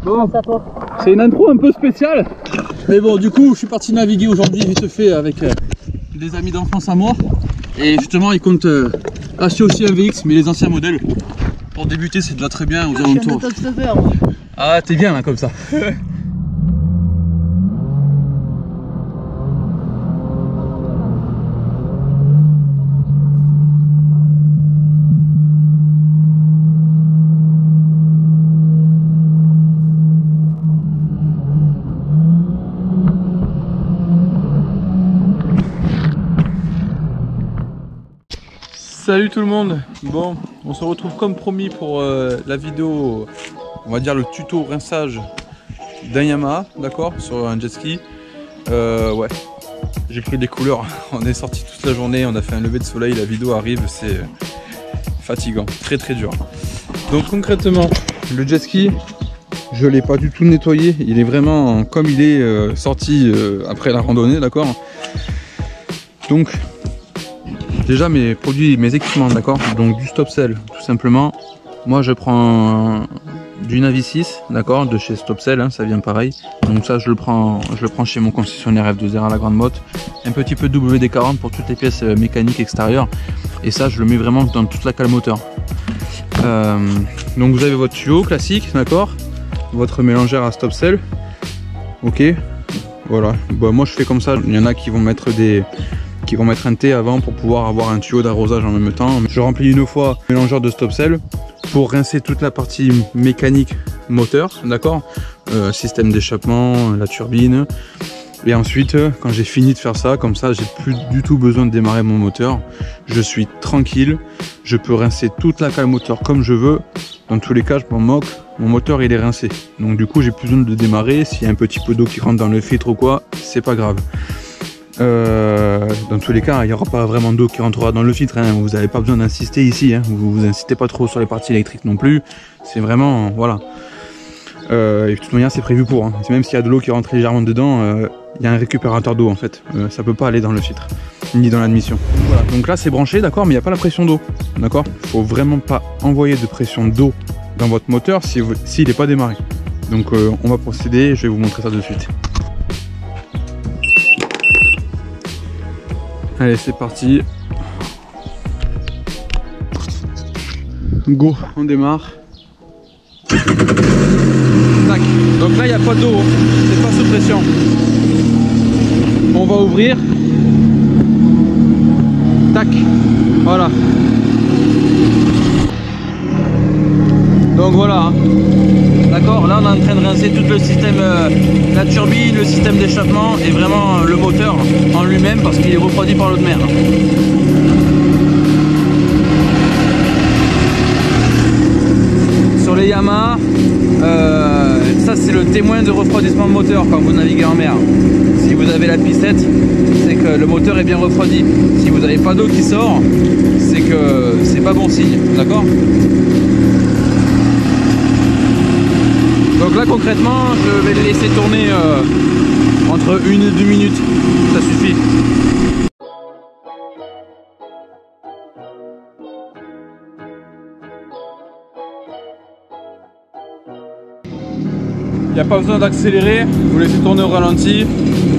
Bon, c'est une intro un peu spéciale. Mais bon, du coup, je suis parti naviguer aujourd'hui vite fait avec des amis d'enfance à moi. Et justement, ils comptent acheter aussi un VX, mais les anciens modèles. Pour débuter, c'est déjà très bien aux alentours. Ah, t'es bien là comme ça. Salut tout le monde. Bon, on se retrouve comme promis pour la vidéo, on va dire le tuto rinçage d'un Yamaha, d'accord, sur un jet ski. Ouais, j'ai pris des couleurs, on est sorti toute la journée, on a fait un lever de soleil, la vidéo arrive, c'est fatigant, très dur. Donc concrètement, le jet ski, je l'ai pas du tout nettoyé, il est vraiment comme il est sorti après la randonnée, d'accord. Donc déjà mes produits, mes équipements, d'accord, donc du Stopsail tout simplement. Moi je prends du Navi 6, d'accord, de chez Stopsail, hein, ça vient pareil. Donc ça je le prends chez mon concessionnaire F2R à la Grande Motte. Un petit peu de WD-40 pour toutes les pièces mécaniques extérieures. Et ça je le mets vraiment dans toute la cale moteur. Donc vous avez votre tuyau classique, d'accord, votre mélangeur à Stopsail. Ok, voilà. Bah, moi je fais comme ça, il y en a qui vont mettre un thé avant pour pouvoir avoir un tuyau d'arrosage en même temps. Je remplis une fois le mélangeur de Stopsail pour rincer toute la partie mécanique moteur, d'accord, système d'échappement, la turbine. Et ensuite, quand j'ai fini de faire ça, comme ça, j'ai plus du tout besoin de démarrer mon moteur. Je suis tranquille, je peux rincer toute la cale moteur comme je veux. Dans tous les cas, je m'en moque, mon moteur il est rincé. Donc du coup, j'ai plus besoin de démarrer. S'il y a un petit peu d'eau qui rentre dans le filtre ou quoi, c'est pas grave. Dans tous les cas, il n'y aura pas vraiment d'eau qui rentrera dans le filtre, hein. Vous n'avez pas besoin d'insister ici, hein. Vous insistez pas trop sur les parties électriques non plus. C'est vraiment, voilà. Et de toute manière, c'est prévu pour, hein. Même s'il y a de l'eau qui rentre légèrement dedans, il y a un récupérateur d'eau en fait. Ça peut pas aller dans le filtre, ni dans l'admission. Voilà. Donc là, c'est branché, d'accord, mais il n'y a pas la pression d'eau, d'accord. Il faut vraiment pas envoyer de pression d'eau dans votre moteur s'il n'est pas démarré. Donc on va procéder, je vais vous montrer ça de suite. Allez, c'est parti. Go, on démarre. Tac. Donc là, il n'y a pas d'eau, c'est pas sous pression. On va ouvrir. Tac. Voilà. Donc voilà. Hein. D'accord, là on est en train de rincer tout le système, la turbine, le système d'échappement et vraiment le moteur en lui-même parce qu'il est refroidi par l'eau de mer. Sur les Yamaha, ça c'est le témoin de refroidissement de moteur quand vous naviguez en mer. Si vous avez la pissette, c'est que le moteur est bien refroidi. Si vous n'avez pas d'eau qui sort, c'est que c'est pas bon signe, d'accord? Donc là concrètement je vais le laisser tourner entre 1 et 2 minutes, ça suffit. Il n'y a pas besoin d'accélérer, vous laissez tourner au ralenti.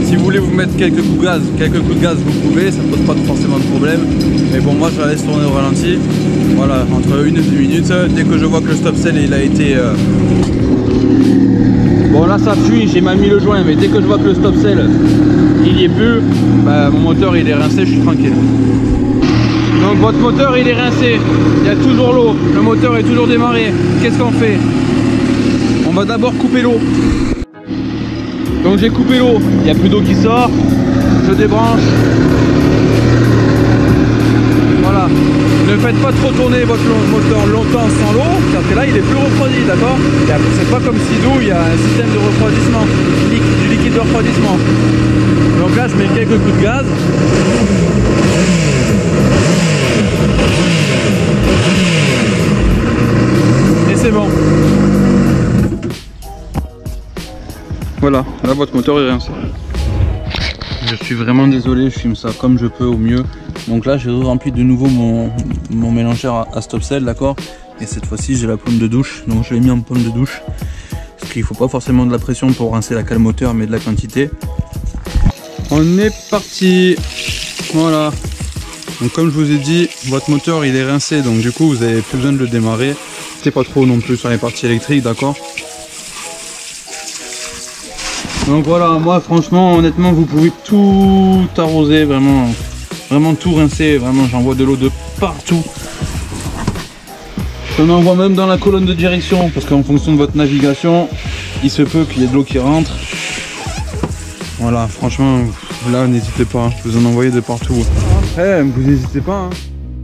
Si vous voulez vous mettre quelques coups de gaz vous pouvez, ça ne pose pas forcément de problème. Mais bon, moi je la laisse tourner au ralenti. Voilà, entre 1 et 2 minutes. Dès que je vois que le Stopsail il a été... Bon là ça fuit, j'ai mal mis le joint, mais dès que je vois que le Stopsail il y est plus, bah, mon moteur il est rincé, je suis tranquille. Donc votre moteur il est rincé, il y a toujours l'eau, le moteur est toujours démarré. Qu'est-ce qu'on fait? On va d'abord couper l'eau. Donc j'ai coupé l'eau, il n'y a plus d'eau qui sort, je débranche. Voilà. Ne faites pas trop tourner votre moteur longtemps sans l'eau, parce que là il est plus refroidi, d'accord? C'est pas comme si d'eau, il y a un système de refroidissement, du liquide de refroidissement. Donc là je mets quelques coups de gaz. Et c'est bon. Voilà, là votre moteur est rincé. Je suis vraiment désolé, je filme ça comme je peux au mieux. Donc là j'ai rempli de nouveau mon mélangeur à Stopsail, d'accord. Et cette fois-ci j'ai la pomme de douche, donc je l'ai mis en pomme de douche. il faut pas forcément de la pression pour rincer la cale moteur, mais de la quantité. On est parti. Voilà. Donc comme je vous ai dit, votre moteur il est rincé, donc du coup vous avez plus besoin de le démarrer. C'est pas trop non plus sur les parties électriques, d'accord. Donc voilà, moi franchement, honnêtement, vous pouvez tout arroser, vraiment tout rincer, vraiment j'envoie de l'eau de partout. J'en envoie même dans la colonne de direction, parce qu'en fonction de votre navigation, il se peut qu'il y ait de l'eau qui rentre. Voilà, franchement, là n'hésitez pas, vous en envoyez de partout. Après, vous n'hésitez pas.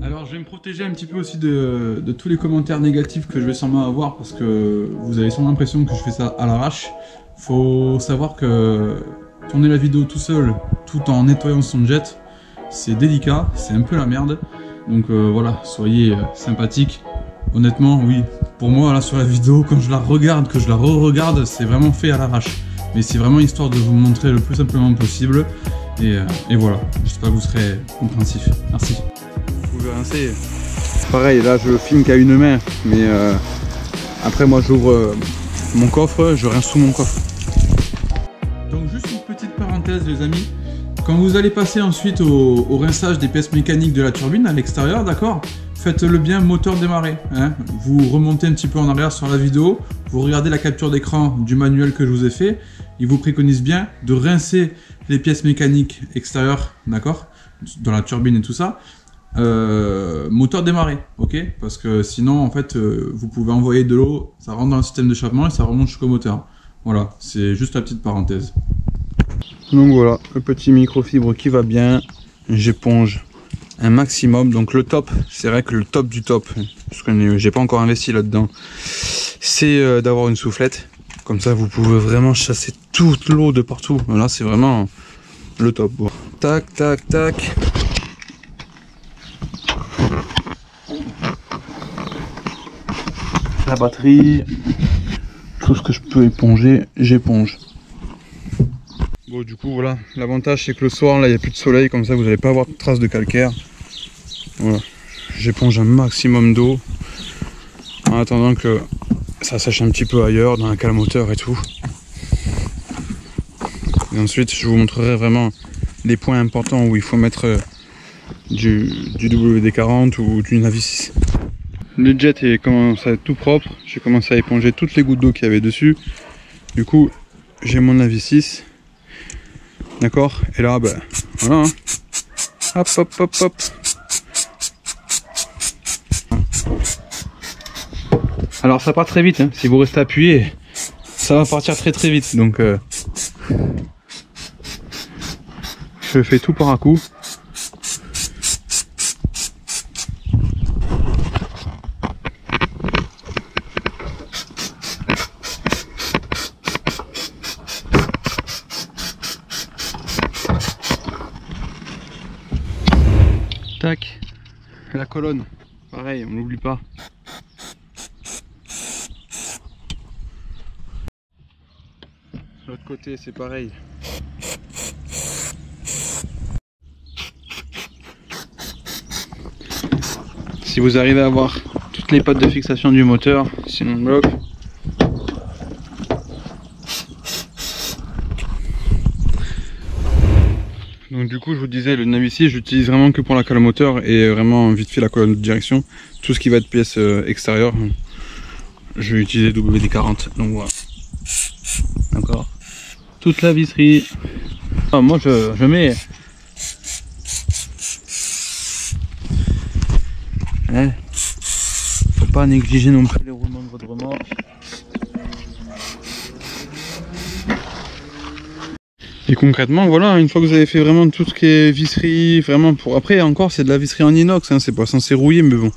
Alors je vais me protéger un petit peu aussi de tous les commentaires négatifs que je vais sûrement avoir, parce que vous avez sûrement l'impression que je fais ça à l'arrache. Faut savoir que tourner la vidéo tout seul, tout en nettoyant son jet, c'est délicat, c'est un peu la merde. Donc voilà, soyez sympathiques. Honnêtement, oui, pour moi là sur la vidéo, quand je la regarde, que je la re-regarde, c'est vraiment fait à l'arrache. Mais c'est vraiment histoire de vous montrer le plus simplement possible. Et voilà, j'espère que vous serez compréhensifs. Merci. Vous pouvez rincer. Pareil, là je filme qu'à une main, mais après moi j'ouvre mon coffre, je rince sous mon coffre. Donc juste une petite parenthèse les amis, quand vous allez passer ensuite au rinçage des pièces mécaniques de la turbine à l'extérieur, d'accord, faites-le bien moteur démarré, hein. Vous remontez un petit peu en arrière sur la vidéo, vous regardez la capture d'écran du manuel que je vous ai fait, il vous préconise bien de rincer les pièces mécaniques extérieures, d'accord, dans la turbine et tout ça, moteur démarré, ok, parce que sinon en fait vous pouvez envoyer de l'eau, ça rentre dans le système d'échappement et ça remonte jusqu'au moteur. Voilà, c'est juste la petite parenthèse. Donc voilà, le petit microfibre qui va bien, j'éponge un maximum. Donc le top, c'est vrai que le top du top, parce que j'ai pas encore investi là-dedans, c'est d'avoir une soufflette. Comme ça vous pouvez vraiment chasser toute l'eau de partout. Là c'est vraiment le top. Bon. Tac, tac, tac. La batterie, tout ce que je peux éponger, j'éponge. Bon du coup voilà, l'avantage c'est que le soir là il n'y a plus de soleil, comme ça vous n'allez pas avoir de traces de calcaire. Voilà, j'éponge un maximum d'eau en attendant que ça sèche un petit peu ailleurs, dans la cale moteur et tout. Et ensuite je vous montrerai vraiment les points importants où il faut mettre du WD-40 ou du Navi 6. Le jet est commencé à être tout propre, j'ai commencé à éponger toutes les gouttes d'eau qu'il y avait dessus. Du coup j'ai mon Navi 6. D'accord, et là, ben, voilà, hein. Hop, hop, hop, hop. Alors ça part très vite, hein. Si vous restez appuyé, ça va partir très très vite, donc je fais tout par un coup. Tac, la colonne, pareil, on n'oublie pas. De l'autre côté, c'est pareil. Si vous arrivez à avoir toutes les pattes de fixation du moteur, sinon on bloque. Donc du coup je vous disais, le Navi 6 j'utilise vraiment que pour la cale moteur et vraiment vite fait la colonne de direction. Tout ce qui va être pièce extérieure, je vais utiliser WD-40, donc voilà. D'accord. Toute la visserie. Ah, moi je mets... Faut pas négliger non plus les roulements de votre remorque. Et concrètement, voilà, une fois que vous avez fait vraiment tout ce qui est visserie, vraiment pour... Après, encore, c'est de la visserie en inox, hein, c'est pas censé rouiller, mais bon.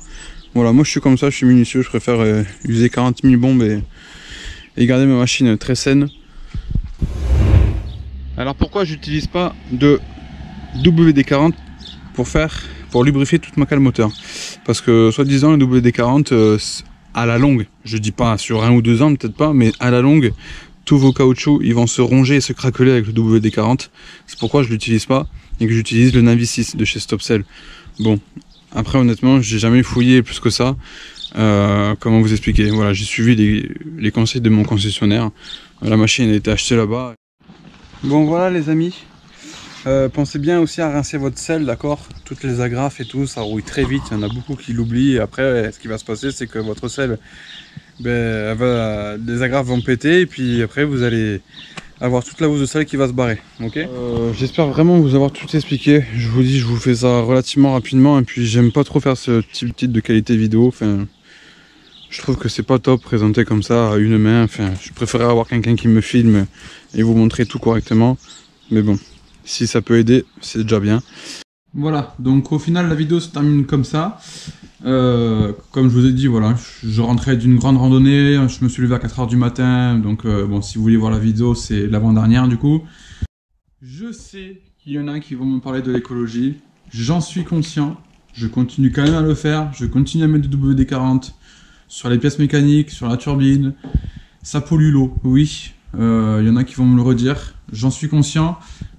Voilà, moi je suis comme ça, je suis minutieux, je préfère user 40 000 bombes et garder ma machine très saine. Alors pourquoi j'utilise pas de WD-40 pour lubrifier toute ma cale moteur? Parce que, soi-disant, le WD-40, à la longue, je dis pas sur 1 ou 2 ans, peut-être pas, mais à la longue, tous vos caoutchoucs ils vont se ronger et se craqueler avec le WD-40. C'est pourquoi je l'utilise pas et que j'utilise le Navi 6 de chez Stopsel. Bon, après honnêtement j'ai jamais fouillé plus que ça. Comment vous expliquer? Voilà, j'ai suivi les conseils de mon concessionnaire. La machine a été achetée là-bas. Bon voilà les amis, pensez bien aussi à rincer votre selle, d'accord? Toutes les agrafes et tout, ça rouille très vite, il y en a beaucoup qui l'oublient. Et après, ce qui va se passer, c'est que votre selle, les agrafes vont péter et puis après vous allez avoir toute la housse de selle qui va se barrer, ok? J'espère vraiment vous avoir tout expliqué. Je vous dis, je vous fais ça relativement rapidement et puis j'aime pas trop faire ce type de qualité vidéo. Enfin, je trouve que c'est pas top présenté comme ça à une main. Enfin, je préférerais avoir quelqu'un qui me filme et vous montrer tout correctement. Mais bon, si ça peut aider, c'est déjà bien. Voilà, donc au final la vidéo se termine comme ça. Comme je vous ai dit, voilà, je rentrais d'une grande randonnée, je me suis levé à 4 h du matin, donc bon, si vous voulez voir la vidéo, c'est l'avant-dernière du coup. Je sais qu'il y en a qui vont me parler de l'écologie, j'en suis conscient, je continue quand même à le faire, je continue à mettre du WD-40 sur les pièces mécaniques, sur la turbine, ça pollue l'eau, oui, il y en a qui vont me le redire, j'en suis conscient.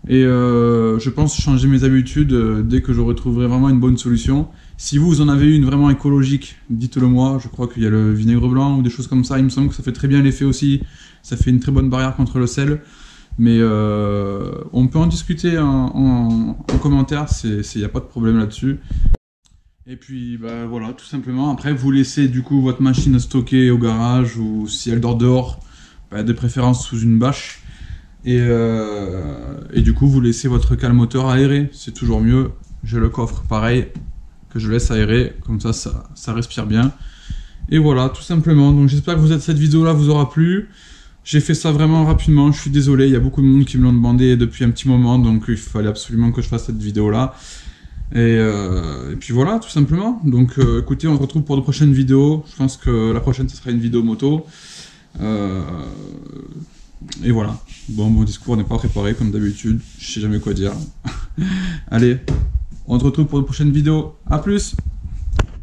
Et je pense changer mes habitudes dès que je retrouverai vraiment une bonne solution. Si vous en avez une vraiment écologique, dites-le moi. Je crois qu'il y a le vinaigre blanc ou des choses comme ça. Il me semble que ça fait très bien l'effet aussi. Ça fait une très bonne barrière contre le sel. Mais on peut en discuter en commentaire. Il n'y a pas de problème là-dessus. Et puis bah, voilà, tout simplement. Après, vous laissez du coup votre machine stockée au garage ou si elle dort dehors, bah, de préférence sous une bâche. Et du coup vous laissez votre cale moteur aérer, c'est toujours mieux. J'ai le coffre pareil que je laisse aérer, comme ça respire bien. Et voilà, tout simplement. Donc j'espère que cette vidéo là vous aura plu. J'ai fait ça vraiment rapidement, je suis désolé, il y a beaucoup de monde qui me l'ont demandé depuis un petit moment, donc il fallait absolument que je fasse cette vidéo là. Et puis voilà, tout simplement. Donc écoutez, on se retrouve pour de prochaines vidéos. Je pense que la prochaine ce sera une vidéo moto. Et voilà. Bon, mon discours n'est pas préparé comme d'habitude. Je sais jamais quoi dire. Allez, on se retrouve pour une prochaine vidéo. A plus!